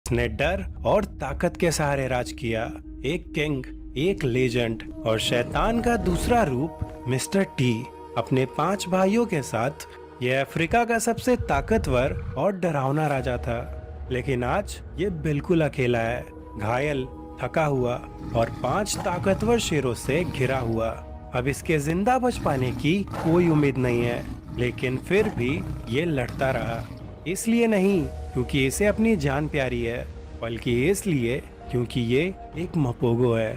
उसने डर और ताकत के सहारे राज किया। एक किंग, एक लेजेंड और शैतान का दूसरा रूप मिस्टर टी अपने 5 भाइयों के साथ यह अफ्रीका का सबसे ताकतवर और डरावना राजा था। लेकिन आज ये बिल्कुल अकेला है, घायल, थका हुआ और 5 ताकतवर शेरों से घिरा हुआ। अब इसके जिंदा बच पाने की कोई उम्मीद नहीं है, लेकिन फिर भी ये लड़ता रहा। इसलिए नहीं क्योंकि इसे अपनी जान प्यारी है, बल्कि इसलिए क्योंकि ये एक मपोगो है।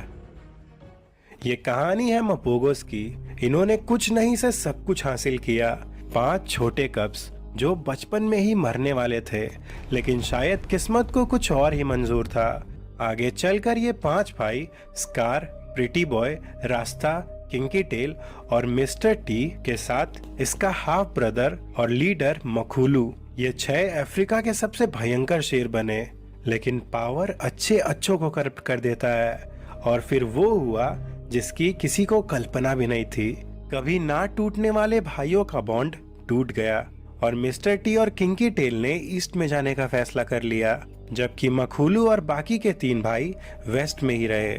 ये कहानी है मपोगोस की। इन्होंने कुछ नहीं से सब कुछ हासिल किया। 5 छोटे कब्स जो बचपन में ही मरने वाले थे, लेकिन शायद किस्मत को कुछ और ही मंजूर था। आगे चलकर ये 5 भाई स्कार, प्रिटी बॉय, रास्ता, किंकी टेल और मिस्टर टी के साथ इसका हाफ ब्रदर और लीडर मखुलू, ये 6 अफ्रीका के सबसे भयंकर शेर बने। लेकिन पावर अच्छों को करप्ट कर देता है, और फिर वो हुआ जिसकी किसी को कल्पना भी नहीं थी। कभी ना टूटने वाले भाइयों का बॉन्ड टूट गया और मिस्टर टी और किंकी टेल ने ईस्ट में जाने का फैसला कर लिया, जबकि मखुलू और बाकी के 3 भाई वेस्ट में ही रहे।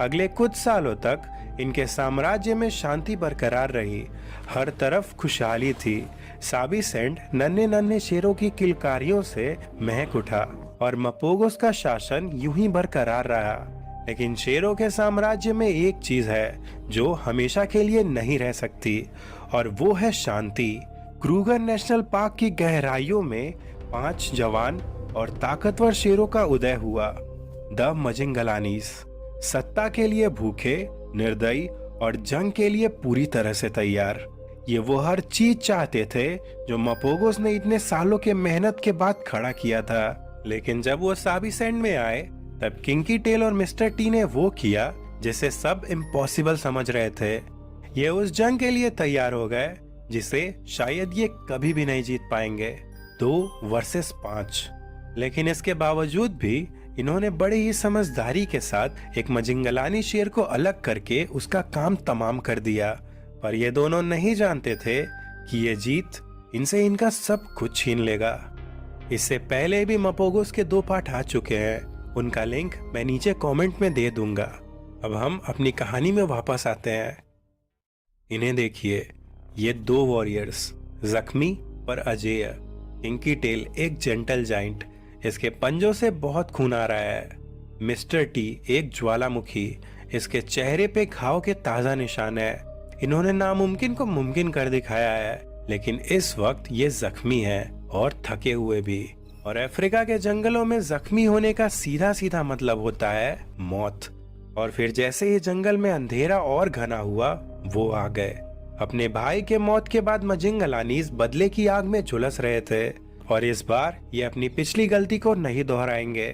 अगले कुछ सालों तक इनके साम्राज्य में शांति बरकरार रही। हर तरफ खुशहाली थी। साबी सेंड नन्हे नन्हे शेरों की किलकारियों से महक उठा और मपोगोस का शासन यूं ही बरकरार रहा। लेकिन शेरों के साम्राज्य में एक चीज है जो हमेशा के लिए नहीं रह सकती, और वो है शांति। क्रूगर नेशनल पार्क की गहराइयों में 5 जवान और ताकतवर शेरों का उदय हुआ। द मजिंगलानीस, सत्ता के लिए भूखे, निर्दयी और जंग के लिए पूरी तरह से तैयार। ये वो हर चीज चाहते थे जो मपोगोस ने इतने सालों के मेहनत के बाद खड़ा किया था। लेकिन जब वो साबी सैंड में आए, तब किंकी टेल और मिस्टर टी ने वो किया जिसे सब इम्पॉसिबल समझ रहे थे। ये उस जंग के लिए तैयार हो गए जिसे शायद ये कभी भी नहीं जीत पाएंगे, 2 वर्सेस 5। लेकिन इसके बावजूद भी इन्होंने बड़े ही समझदारी के साथ एक मजिंगलानी शेर को अलग करके उसका काम तमाम कर दिया। पर ये दोनों नहीं जानते थे कि ये जीत इनसे इनका सब कुछ छीन लेगा। इससे पहले भी मपोगोस के 2 पार्ट आ चुके हैं, उनका लिंक मैं नीचे कमेंट में दे दूंगा। अब हम अपनी कहानी में वापस आते हैं। इन्हें देखिए, ये 2 वॉरियर्स, जख्मी पर अजेय। किंकी टेल एक जेंटल जाइंट, इसके पंजों से बहुत खून आ रहा है। मिस्टर टी एक ज्वालामुखी, इसके चेहरे पे घाव के ताजा निशान है। इन्होंने नामुमकिन को मुमकिन कर दिखाया है, लेकिन इस वक्त ये जख्मी है और थके हुए भी। और अफ्रीका के जंगलों में जख्मी होने का सीधा सीधा मतलब होता है मौत। और फिर जैसे ही जंगल में अंधेरा और घना हुआ, वो आ गए। अपने भाई के मौत के बाद मजिंगलानीज बदले की आग में झुलस रहे थे, और इस बार ये अपनी पिछली गलती को नहीं दोहराएंगे।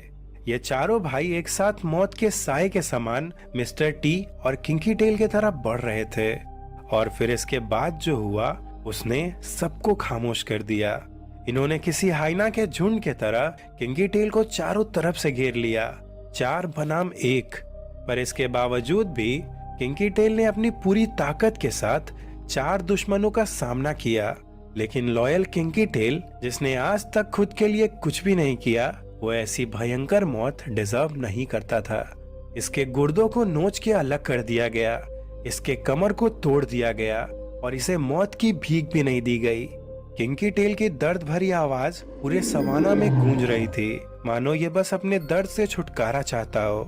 ये चारों भाई एक साथ मौत के साए के समान मिस्टर टी और किंकी टेल की तरफ बढ़ रहे थे। और फिर इसके बाद जो हुआ उसने सबको खामोश कर दिया। इन्होंने किसी हाइना के झुंड के तरह किंकी टेल को चारों तरफ से घेर लिया, 4 बनाम 1। पर इसके बावजूद भी किंकी टेल ने अपनी पूरी ताकत के साथ 4 दुश्मनों का सामना किया। लेकिन लॉयल किंकी टेल, जिसने आज तक खुद के लिए कुछ भी नहीं किया, वो ऐसी भयंकर मौत डिजर्व नहीं करता था। इसके गुर्दों को नोच के अलग कर दिया गया, इसके कमर को तोड़ दिया गया और इसे मौत की भीख भी नहीं दी गई। किंकी टेल की दर्द भरी आवाज पूरे सवाना में गूंज रही थी, मानो ये बस अपने दर्द से छुटकारा चाहता हो।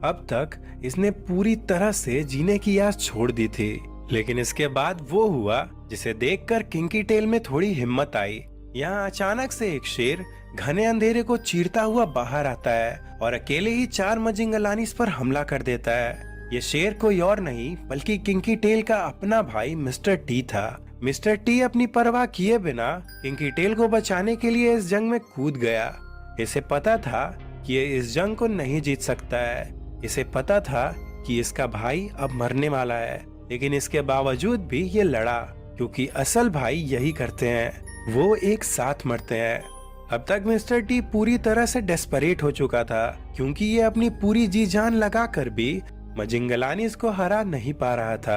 अब तक इसने पूरी तरह से जीने की आस छोड़ दी थी, लेकिन इसके बाद वो हुआ जिसे देखकर किंकी टेल में थोड़ी हिम्मत आई। यहाँ अचानक से एक शेर घने अंधेरे को चीरता हुआ बाहर आता है और अकेले ही 4 मजिंगलानीस पर हमला कर देता है। ये शेर कोई और नहीं बल्कि किंकी टेल का अपना भाई मिस्टर टी था। मिस्टर टी अपनी परवाह किए बिना किंकी टेल को बचाने के लिए इस जंग में कूद गया। इसे पता था कि ये इस जंग को नहीं जीत सकता है। इसे पता था कि इसका भाई अब मरने वाला है, लेकिन इसके बावजूद भी ये लड़ा, क्योंकि असल भाई यही करते हैं, वो एक साथ मरते हैं। अब तक मिस्टर टी पूरी तरह से डेस्परेट हो चुका था, क्योंकि ये अपनी पूरी जी जान लगाकर भी मजिंगलानीस को हरा नहीं पा रहा था।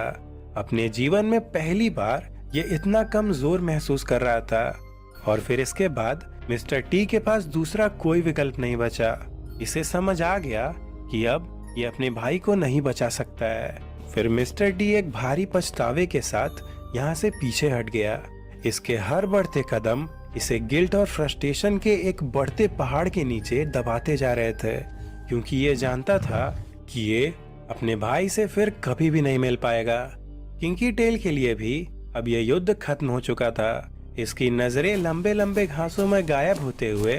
अपने जीवन में पहली बार ये इतना कमजोर महसूस कर रहा था। और फिर इसके बाद मिस्टर टी के पास दूसरा कोई विकल्प नहीं बचा। इसे समझ आ गया कि अब ये अपने भाई को नहीं बचा सकता है। फिर मिस्टर टी एक भारी पछतावे के साथ यहाँ से पीछे हट गया। इसके हर बढ़ते कदम इसे गिल्ट और फ्रस्ट्रेशन के एक बढ़ते पहाड़ के नीचे दबाते जा रहे थे, क्योंकि ये जानता था कि ये अपने भाई से फिर कभी भी नहीं मिल पाएगा। किंकी टेल के लिए भी अब यह युद्ध खत्म हो चुका था। इसकी नजरें लंबे लंबे घासों में गायब होते हुए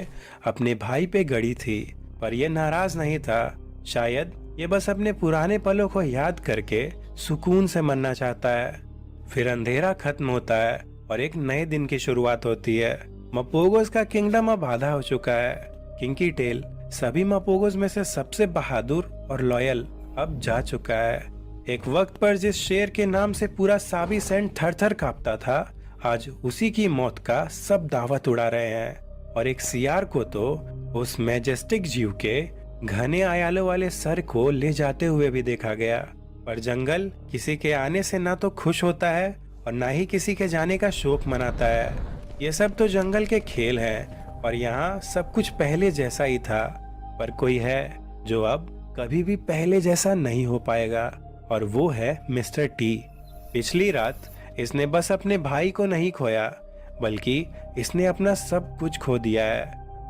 अपने भाई पे गड़ी थी, पर यह नाराज नहीं था। शायद ये बस अपने पुराने पलों को याद करके सुकून से मरना चाहता है। फिर अंधेरा खत्म होता है और एक नए दिन की शुरुआत होती है। मपोगोस का किंगडम अब आधा हो चुका है। किंकी टेल सभी मपोगोस में से सबसे बहादुर और लॉयल अब जा चुका है। एक वक्त पर जिस शेर के नाम से पूरा साबी सैंड थर थर कांपता था, आज उसी की मौत का सब दावत उड़ा रहे हैं। और एक सियार को तो उस मैजेस्टिक जीव के घने आयालों वाले सर को ले जाते हुए भी देखा गया। पर जंगल किसी के आने से ना तो खुश होता है और ना ही किसी के जाने का शोक मनाता है। ये सब तो जंगल के खेल हैं और यहाँ सब कुछ पहले जैसा ही था। पर कोई है जो अब कभी भी पहले जैसा नहीं हो पाएगा, और वो है मिस्टर टी। पिछली रात इसने बस अपने भाई को नहीं खोया, बल्कि इसने अपना सब कुछ खो दिया है।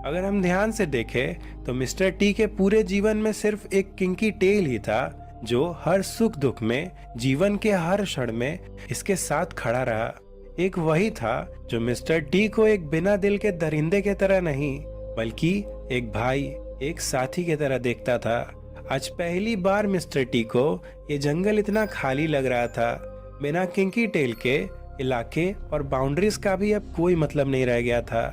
अगर हम ध्यान से देखें तो मिस्टर टी के पूरे जीवन में सिर्फ एक किंकी टेल ही था जो हर सुख दुख में, जीवन के हर क्षण में इसके साथ खड़ा रहा। एक वही था जो मिस्टर टी को एक बिना दिल के दरिंदे के तरह नहीं, बल्कि एक भाई, एक साथी की तरह देखता था। आज पहली बार मिस्टर टी को ये जंगल इतना खाली लग रहा था। बिना किंकी टेल के इलाके और बाउंड्रीज का भी अब कोई मतलब नहीं रह गया था।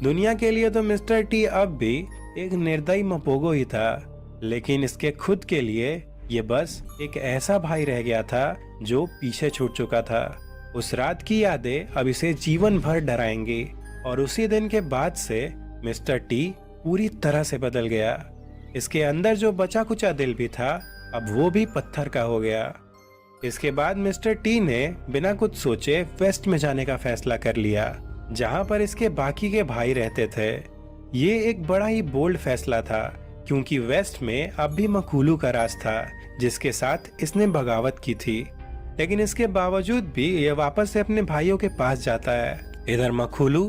दुनिया के लिए तो मिस्टर टी अब भी एक निर्दयी मपोगो ही था, लेकिन इसके खुद के लिए ये बस एक ऐसा भाई रह गया था जो पीछे छूट चुका था। उस रात की यादें अब इसे जीवन भर डराएंगी, और उसी दिन के बाद से मिस्टर टी पूरी तरह से बदल गया। इसके अंदर जो बचा कुचा दिल भी था, अब वो भी पत्थर का हो गया। इसके बाद मिस्टर टी ने बिना कुछ सोचे वेस्ट में जाने का फैसला कर लिया, जहाँ पर इसके बाकी के भाई रहते थे। ये एक बड़ा ही बोल्ड फैसला था, क्योंकि वेस्ट में अब भी मखूलू का राज था, जिसके साथ इसने बगावत की थी। लेकिन इसके बावजूद भी यह वापस से अपने भाइयों के पास जाता है। इधर मखूलू,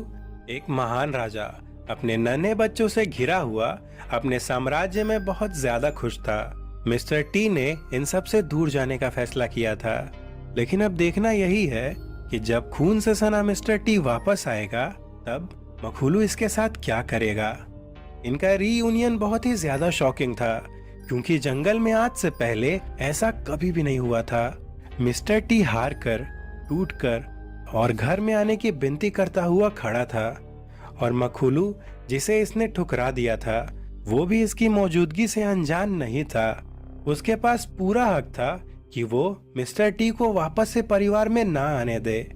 एक महान राजा, अपने नन्हे बच्चों से घिरा हुआ अपने साम्राज्य में बहुत ज्यादा खुश था। मिस्टर टी ने इन सब से दूर जाने का फैसला किया था। लेकिन अब देखना यही है कि जब खून से सना मिस्टर टी वापस आएगा, तब मखूलू इसके साथ क्या करेगा। इनका रीयूनियन बहुत ही ज्यादा शॉकिंग था, क्योंकि जंगल में आज से पहले ऐसा कभी भी नहीं हुआ था। मिस्टर टी हार कर, टूट कर और घर में आने की विनती करता हुआ खड़ा था, और मखूलू, जिसे इसने ठुकरा दिया था, वो भी इसकी मौजूदगी से अनजान नहीं था। उसके पास पूरा हक था कि वो मिस्टर टी को वापस से परिवार में ना आने दे।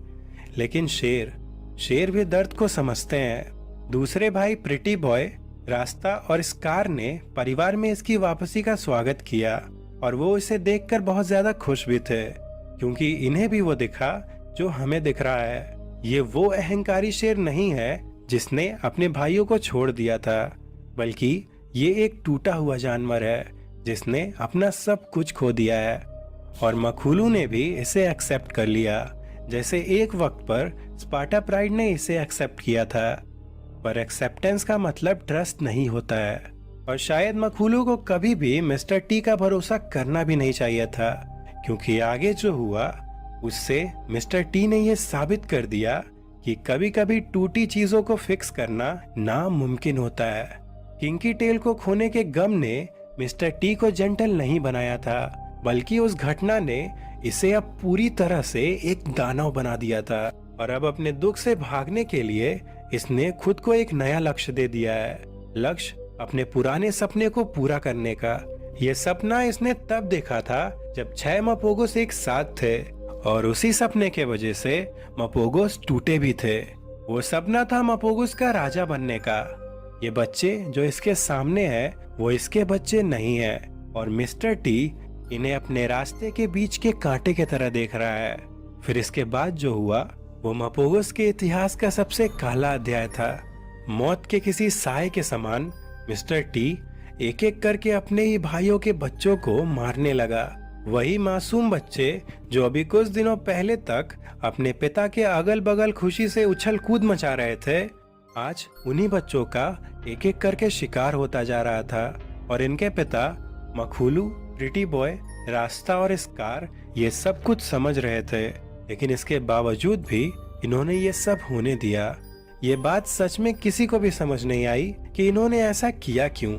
लेकिन शेर भी दर्द को समझते हैं। दूसरे भाई प्रिटी बॉय, रास्ता और स्कार ने परिवार में इसकी वापसी का स्वागत किया, और वो इसे देखकर बहुत ज्यादा खुश भी थे, क्योंकि इन्हें भी वो दिखा जो हमें दिख रहा है। ये वो अहंकारी शेर नहीं है जिसने अपने भाइयों को छोड़ दिया था, बल्कि ये एक टूटा हुआ जानवर है जिसने अपना सब कुछ खो दिया है। और मखूलू ने भी इसे एक्सेप्ट कर लिया, जैसे एक वक्त पर स्पार्टा प्राइड ने इसे एक्सेप्ट किया था। पर एक्सेप्टेंस का मतलब ट्रस्ट नहीं होता है, और शायद मखूलू को कभी भी मिस्टर टी का भरोसा करना भी नहीं चाहिए था, क्योंकि आगे जो हुआ उससे मिस्टर टी ने यह साबित कर दिया कि कभी कभी टूटी चीजों को फिक्स करना नामुमकिन होता है। किंकी टेल को खोने के गम ने मिस्टर टी को जेंटल नहीं बनाया था, बल्कि उस घटना ने इसे अब पूरी तरह से एक दानव बना दिया था। और अब अपने दुख से भागने के लिए इसने खुद को एक नया लक्ष्य दे दिया है। लक्ष्य अपने पुराने सपने को पूरा करने का। ये सपना इसने तब देखा था जब 6 मपोगोस एक साथ थे, और उसी सपने के वजह से मपोगोस टूटे भी थे। वो सपना था मपोगोस का राजा बनने का। ये बच्चे जो इसके सामने हैं, वो इसके बच्चे नहीं हैं, और मिस्टर टी इन्हें अपने रास्ते के बीच के कांटे की तरह देख रहा है। फिर इसके बाद जो हुआ वो मपोगोस के इतिहास का सबसे काला अध्याय था। मौत के किसी साए के समान मिस्टर टी एक एक करके अपने ही भाइयों के बच्चों को मारने लगा। वही मासूम बच्चे जो अभी कुछ दिनों पहले तक अपने पिता के अगल बगल खुशी से उछल कूद मचा रहे थे, आज उन्हीं बच्चों का एक एक करके शिकार होता जा रहा था। और इनके पिता मखूलू, प्रिटी बॉय, रास्ता और स्कार ये सब कुछ समझ रहे थे, लेकिन इसके बावजूद भी इन्होंने ये सब होने दिया। ये बात सच में किसी को भी समझ नहीं आई कि इन्होंने ऐसा किया क्यों।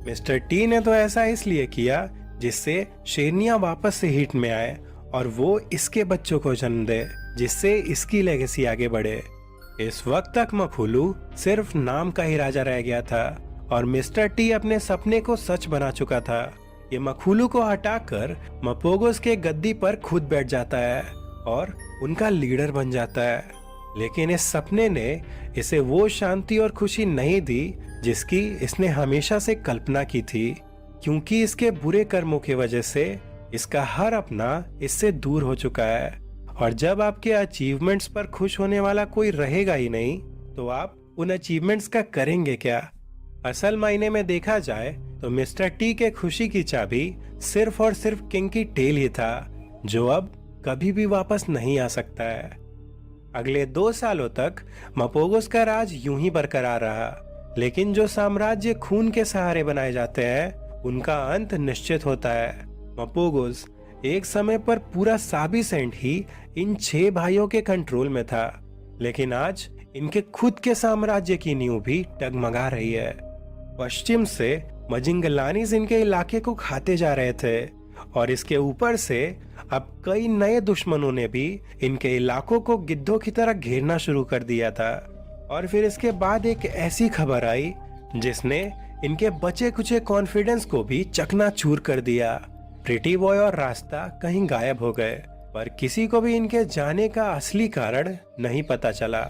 मिस्टर टी ने तो ऐसा इसलिए किया जिससे शेरनियां वापस से हीट में आए और वो इसके बच्चों को जन्म दे, जिससे इसकी लेगेसी आगे बढ़े। इस वक्त तक मखूलू सिर्फ नाम का ही राजा रह गया था और मिस्टर टी अपने सपने को सच बना चुका था। ये मखूलू को हटाकर मपोगोस के गद्दी पर खुद बैठ जाता है और उनका लीडर बन जाता है। लेकिन इस सपने ने इसे वो शांति और खुशी नहीं दी जिसकी इसने हमेशा से कल्पना की थी, क्योंकि इसके बुरे कर्मों की वजह से इसका हर अपना इससे दूर हो चुका है। और जब आपके अचीवमेंट्स पर खुश होने वाला कोई रहेगा ही नहीं, तो आप उन अचीवमेंट्स का करेंगे क्या? असल मायने में देखा जाए तो मिस्टर टी के खुशी की चाबी सिर्फ और सिर्फ किंग की टेल ही था, जो अब कभी भी वापस नहीं आ सकता है। अगले 2 सालों तक मपोगोस का राज यूं ही बरकरार रहा, लेकिन जो साम्राज्य खून के सहारे बनाए जाते हैं उनका अंत निश्चित होता है। मपोगोस एक समय पर पूरा साबी सेंट ही इन 6 भाइयों के कंट्रोल में था, लेकिन आज इनके खुद के साम्राज्य की नींव भी डगमगा रही है। पश्चिम से मजिंगलानीज इनके इलाके को खाते जा रहे थे और इसके ऊपर से अब कई नए दुश्मनों ने भी इनके इलाकों को गिद्धों की तरह घेरना शुरू कर दिया था। और फिर इसके बाद एक ऐसी खबर आई जिसने इनके बचे कुचे कॉन्फिडेंस को भी चकनाचूर कर दिया। प्रिटी बॉय और रास्ता कहीं गायब हो गए, पर किसी को भी इनके जाने का असली कारण नहीं पता चला।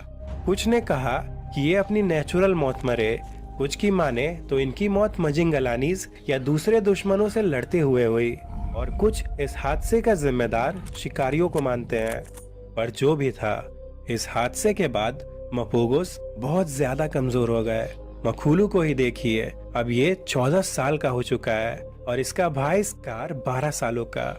कुछ ने कहा कि ये अपनी नेचुरल मौत मरे, कुछ की माने तो इनकी मौत मजिंगलानीज या दूसरे दुश्मनों से लड़ते हुए हुई, और कुछ इस हादसे का जिम्मेदार शिकारियों को मानते हैं। पर जो भी था, इस हादसे के बाद मपोगोस बहुत ज्यादा कमजोर हो गए। मखूलू को ही देखिए, अब ये 14 साल का हो चुका है और इसका भाई स्कार 12 सालों का।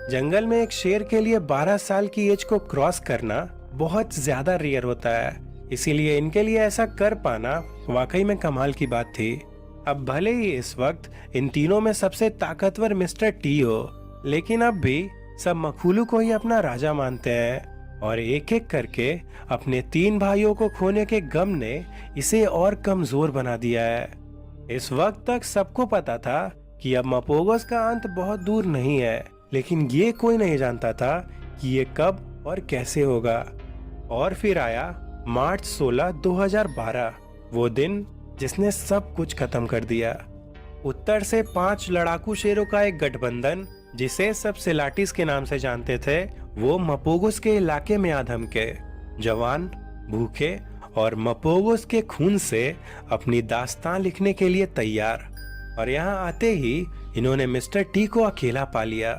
जंगल में एक शेर के लिए 12 साल की एज को क्रॉस करना बहुत ज्यादा रेयर होता है, इसीलिए इनके लिए ऐसा कर पाना वाकई में कमाल की बात थी। अब भले ही इस वक्त इन तीनों में सबसे ताकतवर मिस्टर टी हो, लेकिन अब भी सब मखूलू को ही अपना राजा मानते हैं और एक एक करके अपने 3 भाइयों को खोने के गम ने इसे और कमजोर बना दिया है। इस वक्त तक सबको पता था कि अब मपोगोस का अंत बहुत दूर नहीं है, लेकिन ये कोई नहीं जानता था कि ये कब और कैसे होगा। और फिर आया मार्च 16, 2012, वो दिन जिसने सब कुछ खत्म कर दिया। उत्तर से 5 लड़ाकू शेरों का एक गठबंधन, जिसे सब सिलाटिस के नाम से जानते थे, वो मपोगोस के इलाके में आ धमके। जवान, भूखे और मपोगोस के खून से अपनी दास्तान लिखने के लिए तैयार। और यहाँ आते ही इन्होंने मिस्टर टी को अकेला पा लिया।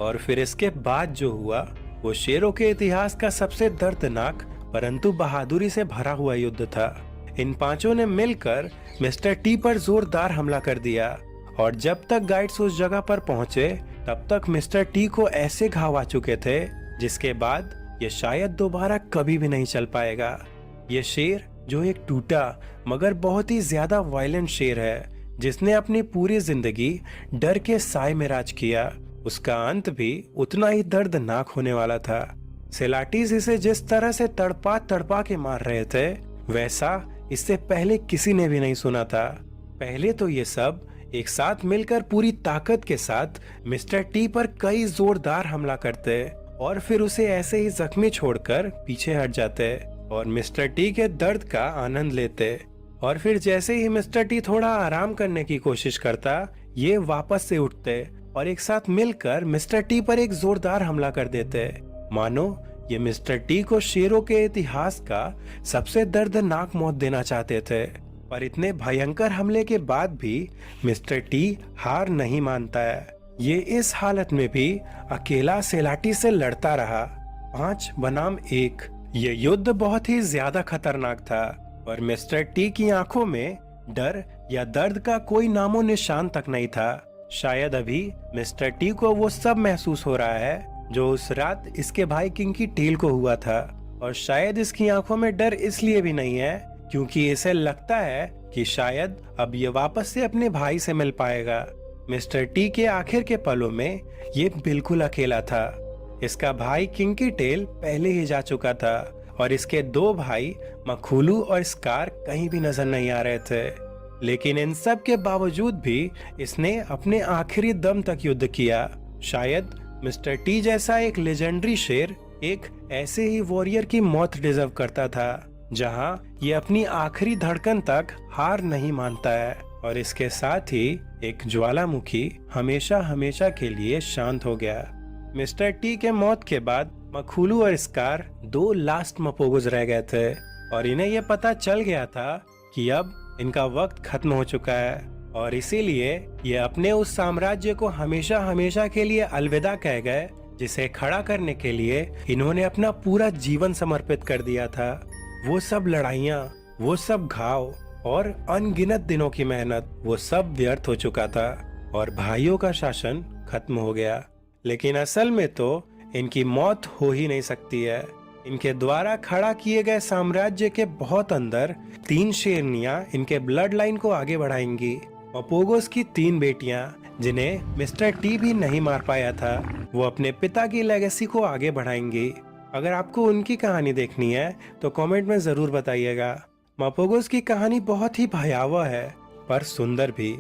और फिर इसके बाद जो हुआ वो शेरों के इतिहास का सबसे दर्दनाक परंतु बहादुरी से भरा हुआ युद्ध था। इन 5 ने मिलकर मिस्टर टी पर जोरदार हमला कर दिया और जब तक गाइड्स उस जगह पर पहुंचे तब तक मिस्टर टी को ऐसे घाव आ चुके थे जिसके बाद ये शायद दोबारा कभी भी नहीं चल पाएगा। ये शेर जो एक टूटा मगर बहुत ही ज्यादा वायलेंट शेर है, जिसने अपनी पूरी जिंदगी डर के साए में राज किया, उसका अंत भी उतना ही दर्दनाक होने वाला था। सिलाटिस इसे जिस तरह से तड़पा तड़पा के मार रहे थे, वैसा इससे पहले किसी ने भी नहीं सुना था। पहले तो ये सब एक साथ मिलकर पूरी ताकत के साथ मिस्टर टी पर कई जोरदार हमला करते और फिर उसे ऐसे ही जख्मी छोड़कर पीछे हट जाते और मिस्टर टी के दर्द का आनंद लेते। और फिर जैसे ही मिस्टर टी थोड़ा आराम करने की कोशिश करता, ये वापस से उठते और एक साथ मिलकर मिस्टर टी पर एक जोरदार हमला कर देते, मानो ये मिस्टर टी को शेरों के इतिहास का सबसे दर्दनाक मौत देना चाहते थे। पर इतने भयंकर हमले के बाद भी मिस्टर टी हार नहीं मानता है। ये इस हालत में भी अकेला सिलाटिस से लड़ता रहा, 5 बनाम 1। ये युद्ध बहुत ही ज्यादा खतरनाक था और मिस्टर टी की आंखों में डर या दर्द का कोई नामो निशान तक नहीं था। शायद अभी मिस्टर टी को वो सब महसूस हो रहा है जो उस रात इसके भाई किंग की टेल को हुआ था। और शायद इसकी आंखों में डर इसलिए भी नहीं है क्योंकि इसे लगता है कि शायद अब ये वापस से अपने भाई से मिल पाएगा। मिस्टर टी के आखिर के पलों में ये बिल्कुल अकेला था। इसका भाई किंग की टेल पहले ही जा चुका था और इसके दो भाई मखूलू और स्कार कहीं भी नजर नहीं आ रहे थे। लेकिन इन सब के बावजूद भी इसने अपने आखिरी दम तक युद्ध किया। शायद मिस्टर टी जैसा एक लेजेंडरी शेर एक ऐसे ही वॉरियर की मौत डिजर्व करता था जहां ये अपनी आखिरी धड़कन तक हार नहीं मानता है। और इसके साथ ही एक ज्वालामुखी हमेशा हमेशा के लिए शांत हो गया। मिस्टर टी के मौत के बाद मखूलू और स्कार दो लास्ट मपोगोस रह गए थे और इन्हें यह पता चल गया था कि अब इनका वक्त खत्म हो चुका है और इसीलिए ये अपने उस साम्राज्य को हमेशा हमेशा के लिए अलविदा कह गए जिसे खड़ा करने के लिए इन्होंने अपना पूरा जीवन समर्पित कर दिया था। वो सब लड़ाइयाँ, वो सब घाव और अनगिनत दिनों की मेहनत, वो सब व्यर्थ हो चुका था और भाइयों का शासन खत्म हो गया। लेकिन असल में तो इनकी मौत हो ही नहीं सकती है। इनके द्वारा खड़ा किए गए साम्राज्य के बहुत अंदर 3 शेरनियां इनके ब्लड लाइन को आगे बढ़ाएंगी। मपोगोस की 3 बेटियां जिन्हें मिस्टर टी भी नहीं मार पाया था, वो अपने पिता की लेगेसी को आगे बढ़ाएंगी। अगर आपको उनकी कहानी देखनी है तो कमेंट में जरूर बताइएगा। मपोगोस की कहानी बहुत ही भयावह है पर सुंदर भी।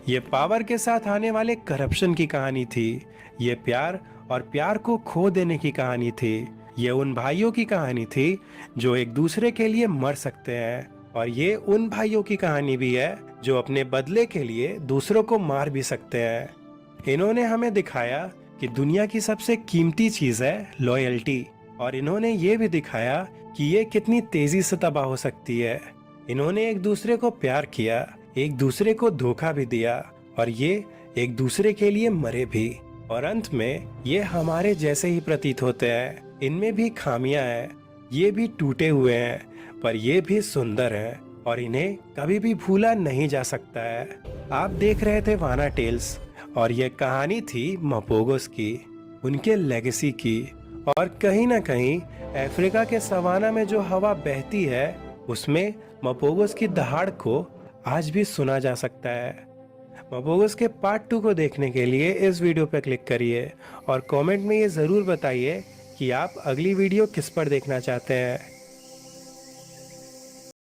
ये पावर के साथ आने वाले करप्शन की कहानी थी। ये प्यार और प्यार को खो देने की कहानी थी। ये उन भाइयों की कहानी थी जो एक दूसरे के लिए मर सकते हैं और ये उन भाइयों की कहानी भी है जो अपने बदले के लिए दूसरों को मार भी सकते हैं। इन्होंने हमें दिखाया कि दुनिया की सबसे कीमती चीज है लॉयल्टी और इन्होंने ये भी दिखाया कि ये कितनी तेजी से तबाह हो सकती है। इन्होंने एक दूसरे को प्यार किया, एक दूसरे को धोखा भी दिया और ये एक दूसरे के लिए मरे भी। और अंत में ये हमारे जैसे ही प्रतीत होते हैं। इनमें भी खामियां हैं, ये भी टूटे हुए हैं पर ये भी सुंदर हैं और इन्हें कभी भी भूला नहीं जा सकता है। आप देख रहे थे वाना टेल्स और ये कहानी थी मपोगोस की, उनके लेगेसी की। और कहीं ना कहीं अफ्रीका के सवाना में जो हवा बहती है उसमें मपोगोस की दहाड़ को आज भी सुना जा सकता है। मपोगोस के पार्ट 2 को देखने के लिए इस वीडियो पर क्लिक करिए और कमेंट में ये ज़रूर बताइए कि आप अगली वीडियो किस पर देखना चाहते हैं।